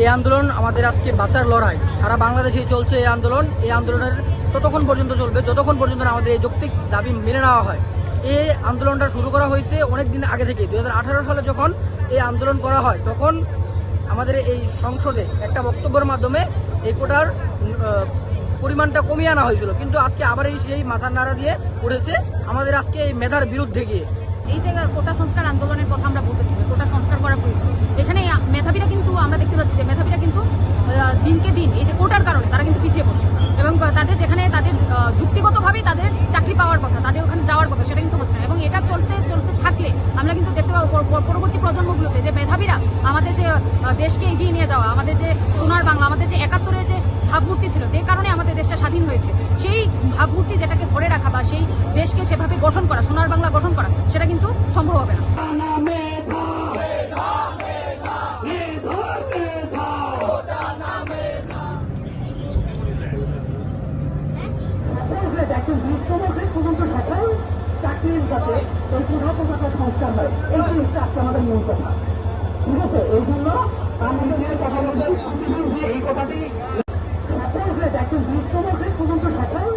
এই আন্দোলন আমাদের আজকে বাঁচার লড়াই, সারা বাংলাদেশেই চলছে এই আন্দোলন। এই আন্দোলনের ততক্ষণ পর্যন্ত চলবে যতক্ষণ পর্যন্ত আমাদের এই যৌক্তিক দাবি মেনে নেওয়া হয়। এই আন্দোলনটা শুরু করা হয়েছে অনেক দিন আগে থেকে। 2018 সালে যখন এই আন্দোলন করা হয় তখন আমাদের এই সংসদে একটা বক্তব্যের মাধ্যমে এই কোটার পরিমাণটা কমিয়ে আনা হয়েছিল, কিন্তু আজকে আবার সেই মাথার নাড়া দিয়ে উঠেছে আমাদের আজকে এই মেধার বিরুদ্ধে গিয়ে। এই যে কোটা সংস্কার আন্দোলনের কথা আমরা বলতেছি, কোটা সংস্কার করা প্রয়োজন। এখানে মেধাবীরা কিন্তু আমরা দেখতে পাচ্ছি যে মেধাবীরা কিন্তু দিনকে দিন এই যে কোটার কারণে তারা কিন্তু পিছিয়ে পড়ছে, এবং তাদের যেখানে তাদের যুক্তিগতভাবেই তাদের চাকরি পাওয়ার কথা, তাদের ওখানে যাওয়ার কথা, সেটা কিন্তু হচ্ছে না। এবং এটা চলতে থাকলে আমরা কিন্তু দেখতে পাবো পরবর্তী প্রজন্মগুলোতে যে মেধাবীরা আমাদের যে দেশকে এগিয়ে নিয়ে যাওয়া, আমাদের যে সোনার বাংলা, আমাদের যে 71-এর যে ভাবমূর্তি ছিল, যে কারণে আমাদের দেশটা স্বাধীন হয়েছে, সেই ভাবমূর্তি যেটাকে ধরে রাখা বা সেই দেশকে সেভাবে গঠন করা, সোনার বাংলা গঠন করা, সেটা কিন্তু সম্ভব হবে না। চাকরির কাছে এই পুরোটা সংস্কার হয়, এই জিনিসটা আজকে আমাদের মূল কথা। ঠিক আছে, এই জন্য আমাদের কথা বলতে এই কথাটি একজন বিশ্বমুখী সুগন্ত শাখায়